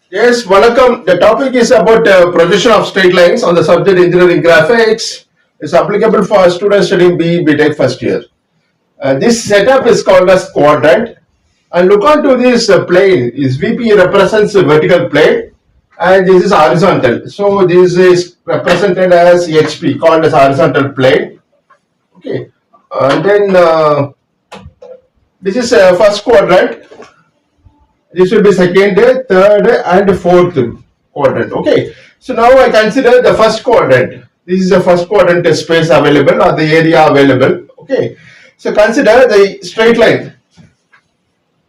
Yes, welcome. The topic is about projection of straight lines on the subject engineering graphics. It's applicable for students studying BE BTech first year. This setup is called as quadrant. And look onto this plane. Is VP represents a vertical plane, and this is horizontal. So this is represented as HP, called as horizontal plane. Okay, and then this is first quadrant. This will be second, third, and fourth quadrant. Okay. So now I consider the first quadrant. This is the first quadrant space available or the area available. Okay. So consider the straight line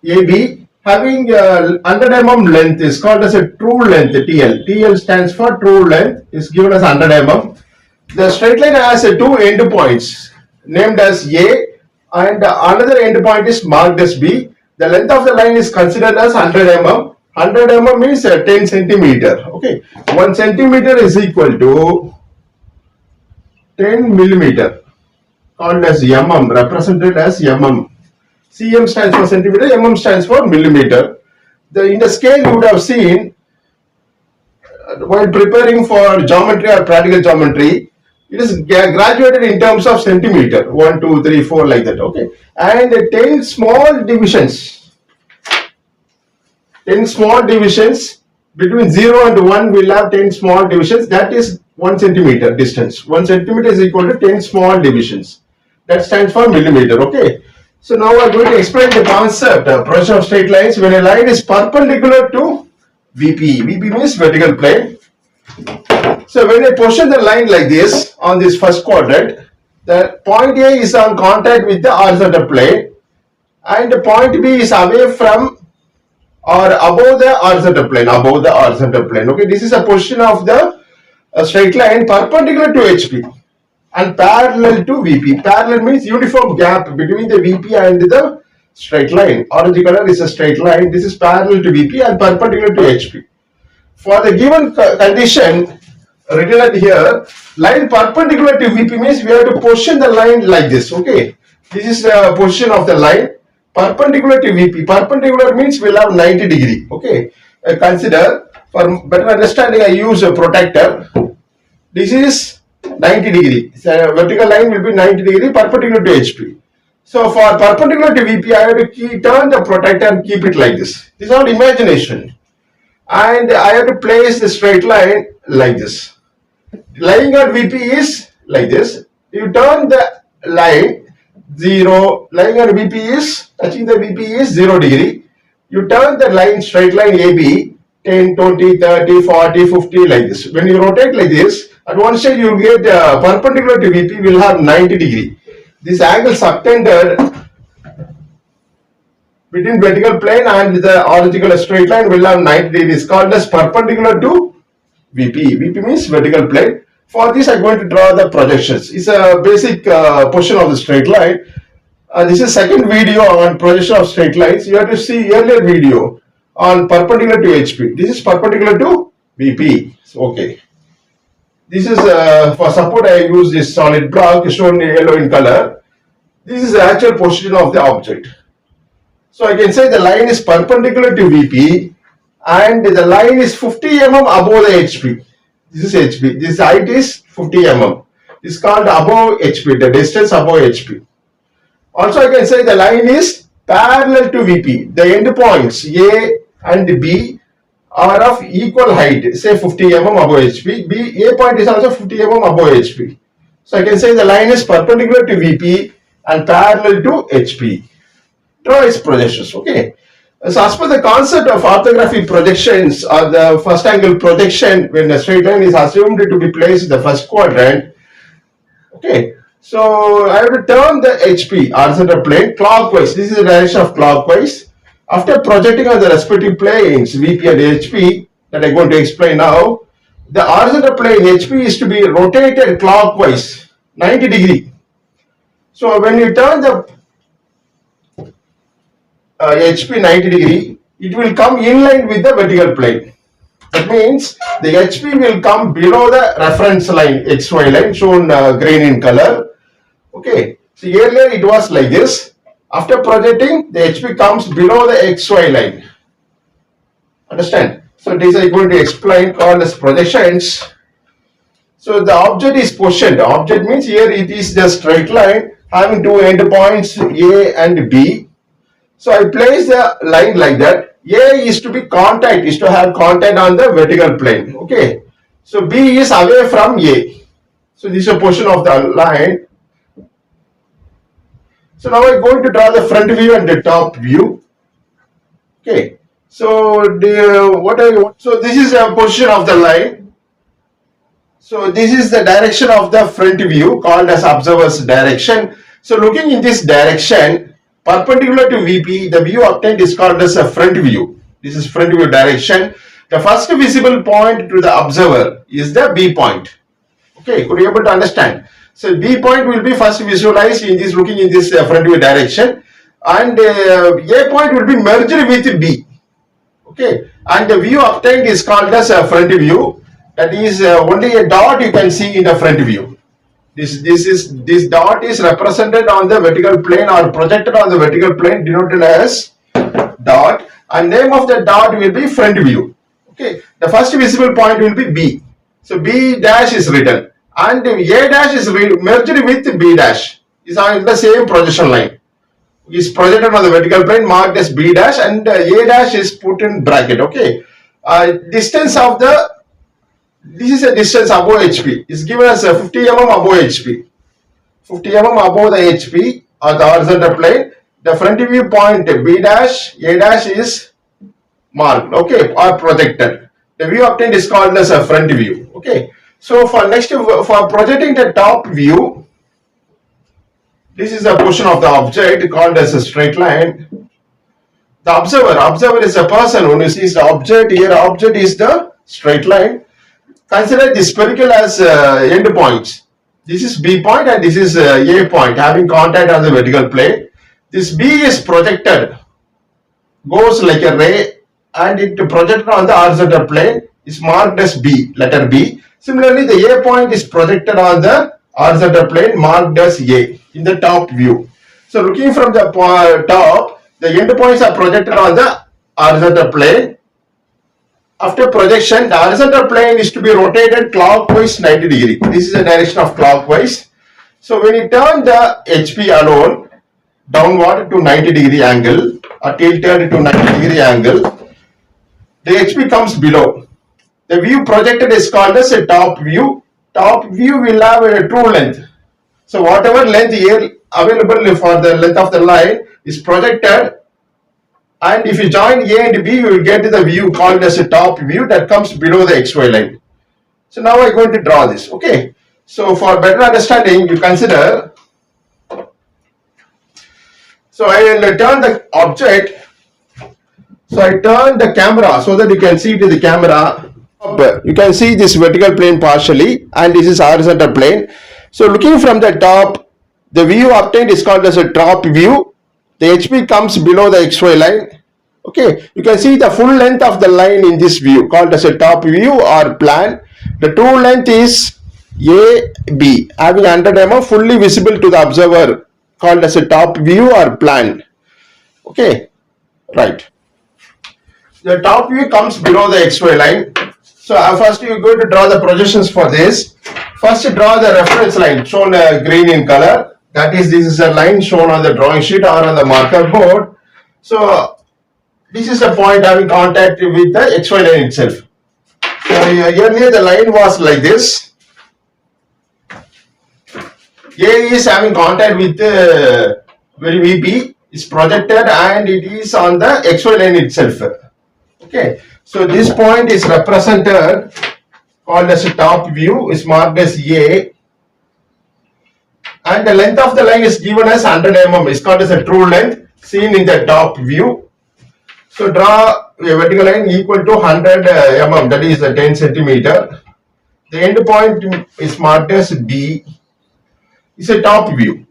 AB having 100 mm length is called as a true length TL. TL stands for true length is given as 100 mm. The straight line has two endpoints named as A and another endpoint is marked as B. The length of the line is considered as 100 mm. 100 mm means 10 centimeter. Okay, 1 centimeter is equal to 10 millimeter, called as mm, represented as mm. Cm stands for centimeter, mm stands for millimeter. In the scale you would have seen while preparing for geometry or practical geometry, it is graduated in terms of centimeter, 1, 2, 3, 4 like that. Okay, and 10 small divisions. 10 small divisions between 0 and 1 will have 10 small divisions. That is 1 centimeter distance. 1 centimeter is equal to 10 small divisions. That stands for millimeter. Okay. So now I'm going to explain the concept of projection of straight lines when a line is perpendicular to VP. VP means vertical plane. So when I position the line like this on this first quadrant, the point A is on contact with the horizontal plane and the point B is away from or above the horizontal plane, Okay, this is a position of the straight line perpendicular to HP and parallel to VP. Parallel means uniform gap between the VP and the straight line. Orange color is a straight line. This is parallel to VP and perpendicular to HP. For the given condition written at here, line perpendicular to VP means we have to position the line like this. Okay, this is the position of the line perpendicular to VP. Perpendicular means we'll have 90 degree. Okay, consider for better understanding I use a protractor. This is 90 degree. So vertical line will be 90 degree perpendicular to HP. So for perpendicular to VP, I have to turn the protractor and keep it like this. This is all imagination. And I have to place the straight line like this. Lying on VP is like this. You turn the line 0. Lying on VP is touching the VP is 0 degree. You turn the line straight line AB 10, 20, 30, 40, 50 like this. When you rotate like this, at one stage you will get perpendicular to VP will have 90 degree. This angle subtended between vertical plane and the horizontal straight line will have 90 degrees, called as perpendicular to VP. VP means vertical plane. For this, I'm going to draw the projections. It's a basic portion of the straight line. This is second video on projection of straight lines. You have to see earlier video on perpendicular to HP. This is perpendicular to VP. Okay. This is for support. I use this solid block shown yellow in color. This is the actual position of the object. So I can say the line is perpendicular to VP and the line is 50 mm above the HP. This is HP. This height is 50 mm. This is called above HP, the distance above HP. Also I can say the line is parallel to VP. The endpoints A and B are of equal height, say 50 mm above HP. A point is also 50 mm above HP. So I can say the line is perpendicular to VP and parallel to HP. Draw its projections. Okay. So as per the concept of orthographic projections or the first angle projection, when the straight line is assumed to be placed in the first quadrant, okay. So I have to turn the HP horizontal plane clockwise. This is the direction of clockwise. After projecting on the respective planes VP and HP that I'm going to explain now, the horizontal plane HP is to be rotated clockwise 90 degree. So when you turn the HP 90 degree, it will come in line with the vertical plane. That means the HP will come below the reference line, XY line shown green in color. Okay, so earlier it was like this. After projecting, the HP comes below the XY line. Understand? So these are going to explain called as projections. So the object is positioned. Object means here it is the straight line having two endpoints A and B. So I place the line like that. A is to be contact, is to have contact on the vertical plane. Okay. So B is away from A. So this is a portion of the line. So now I'm going to draw the front view and the top view. Okay. So so this is a position of the line. So this is the direction of the front view called as observer's direction. So looking in this direction, perpendicular to VP, the view obtained is called as a front view. This is front view direction. The first visible point to the observer is the B point. Okay, could you able to understand? So B point will be first visualized in this looking in this front view direction, and A point will be merged with B. Okay, and the view obtained is called as a front view. That is only a dot you can see in the front view. This dot is represented on the vertical plane or projected on the vertical plane, denoted as dot, and name of the dot will be front view. Okay, the first visible point will be B. So B dash is written, and A dash is merged with B dash. Is on the same projection line. Is projected on the vertical plane marked as B dash, and A dash is put in bracket. Okay, distance of the this is a distance above HP. Is given as 50 mm above HP. 50 mm above the HP on the horizontal plane. The front view point B dash, A dash is marked. Okay, or projected. The view obtained is called as a front view. Okay. So for projecting the top view, this is a portion of the object called as a straight line. The observer is a person who sees the object. Here, object is the straight line. Consider the spherical as end points. This is B point and this is A point having contact on the vertical plane. This B is projected, goes like a ray, and it projected on the horizontal plane is marked as B, letter B. Similarly, the A point is projected on the horizontal plane marked as A in the top view. So looking from the top, the end points are projected on the horizontal plane. After projection, the horizontal plane is to be rotated clockwise 90 degree. This is the direction of clockwise. So when you turn the HP alone downward to 90 degree angle or tilted to 90 degree angle, the HP comes below. The view projected is called as a top view. Top view will have a true length. So whatever length here available for the length of the line is projected, and if you join A and B, you will get the view called as a top view that comes below the XY line. So now I'm going to draw this. Okay. So for better understanding, you consider. So I will turn the object. So I turn the camera so that you can see to the camera. You can see this vertical plane partially, and this is horizontal plane. So looking from the top, the view obtained is called as a top view. The HP comes below the XY line. Okay, you can see the full length of the line in this view called as a top view or plan. The true length is AB, having 100 mm fully visible to the observer, called as a top view or plan. Okay, right. The top view comes below the XY line. So first you are going to draw the projections for this. First draw the reference line shown green in color. That is, this is a line shown on the drawing sheet or on the marker board. So this is the point having contact with the XY line itself. So earlier the line was like this. A is having contact with VP, is projected, and it is on the XY line itself. Okay, so this point is represented, called as a top view, is marked as A, and the length of the line is given as 100 mm, is called as a true length seen in the top view. So draw a vertical line equal to 100 mm, that is 10 centimeter. The end point is marked as B. It's a top view.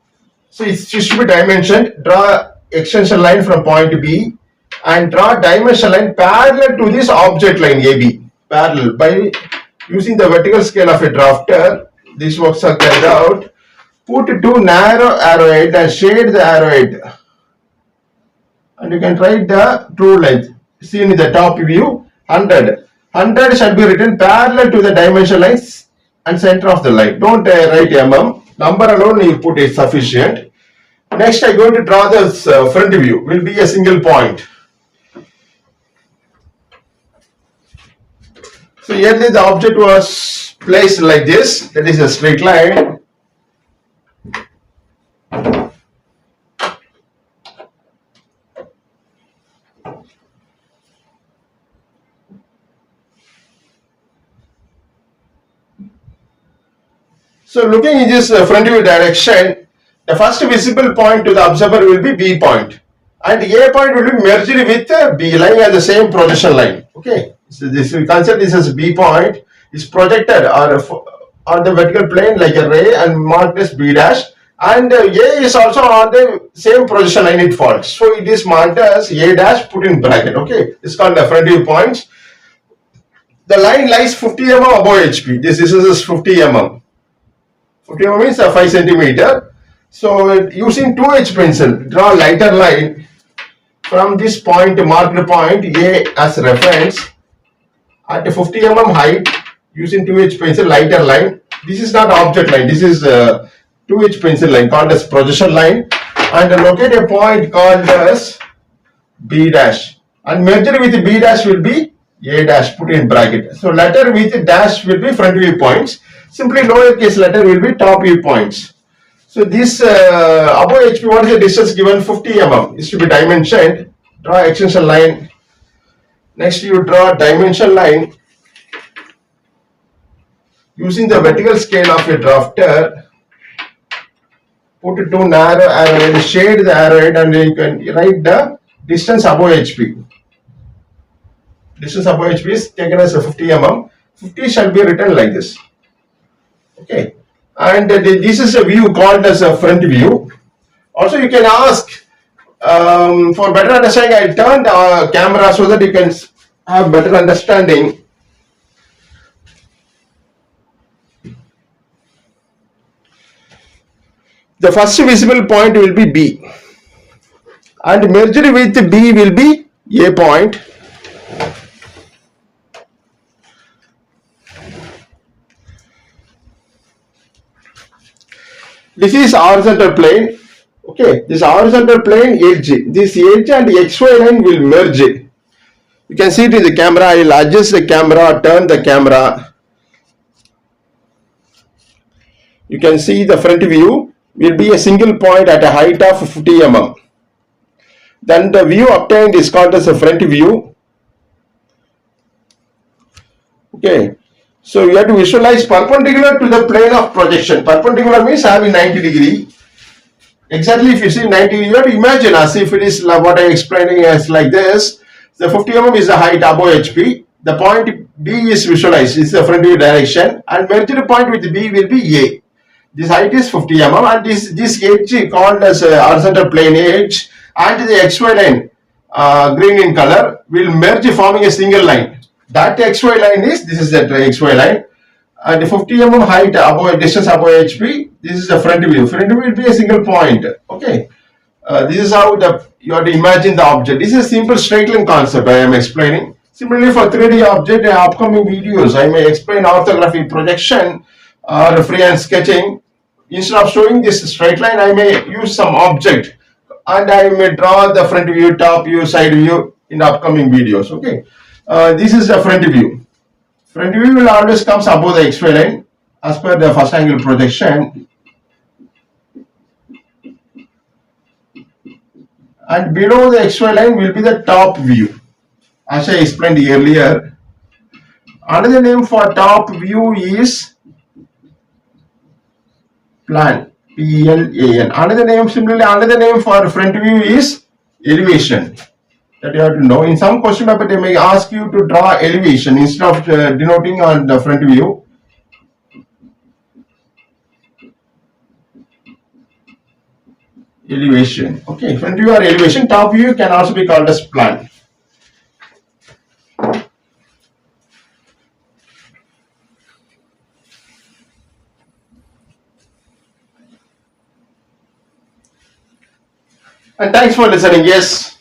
So it should be dimensioned. Draw extension line from point B and draw dimension line parallel to this object line AB. Parallel by using the vertical scale of a drafter. These works are carried out. Put two narrow arrowhead and shade the arrowhead. And you can write the true length seen in the top view 100 shall be written parallel to the dimension lines and center of the line. Don't write mm. Number alone you put is sufficient. Next, I'm going to draw this front view. Will be a single point. So here the object was placed like this. That is a straight line. So looking in this front view direction, the first visible point to the observer will be B point, and A point will be merged with B line as the same projection line. Okay, so this we consider this as B point is projected on the vertical plane like a ray and marked as B dash, and A is also on the same projection line it falls. So it is marked as A dash put in bracket. Okay, it's called the front view points. The line lies 50 mm above HP. This is 50 mm. 50 mm means 5 centimeter. So using 2H pencil, draw lighter line from this point, marked point A as reference at 50 mm height using 2H pencil, lighter line. This is not object line, this is 2H pencil line called as projection line, and locate a point called as B dash, and merger with B dash will be A dash put in bracket. So letter with dash will be front view points. Simply lowercase letter will be top view points. So this above HP, what is the distance given? 50 mm is to be dimensioned. Draw extension line. Next you draw dimension line using the vertical scale of a drafter. Put two narrow arrow, shade the arrow, and you can write the distance above HP. Distance above HP is taken as a 50 mm. 50 shall be written like this. Okay, and this is a view called as a front view. Also, you can ask for better understanding. I turned the camera so that you can have better understanding. The first visible point will be B, and merged with B will be A point. This is horizontal plane. Okay, this horizontal plane edge. This edge and XY line will merge. You can see it in the camera. I will adjust the camera, turn the camera. You can see the front view will be a single point at a height of 50 mm. Then the view obtained is called as a front view. Okay. So you have to visualize perpendicular to the plane of projection. Perpendicular means having 90 degree. Exactly, if you see 90, you have to imagine as if it is like what I am explaining as like this. The 50 mm is the height above HP. The point B is visualized. It's the front view direction, and merged point with B will be A. This height is 50 mm, and this edge called as a horizontal plane edge, and the XY line green in color will merge forming a single line. That XY line is, this is the XY line, and 50 mm height above, distance above HP. This is the front view. Front view will be a single point. Okay, this is how you have to imagine the object. This is a simple straight line concept I am explaining. Similarly, for 3D object, in upcoming videos I may explain orthography, projection, or freehand sketching. Instead of showing this straight line, I may use some object, and I may draw the front view, top view, side view in upcoming videos. Okay. This is the front view. Front view will always comes above the XY line as per the first angle projection, and below the XY line will be the top view, as I explained earlier. Another name for top view is plan, P-L-A-N. Another name for front view is elevation. That you have to know. In some question paper, they may ask you to draw elevation instead of denoting on the front view. Elevation. Okay, front view or elevation. Top view can also be called as plan. And thanks for listening. Yes.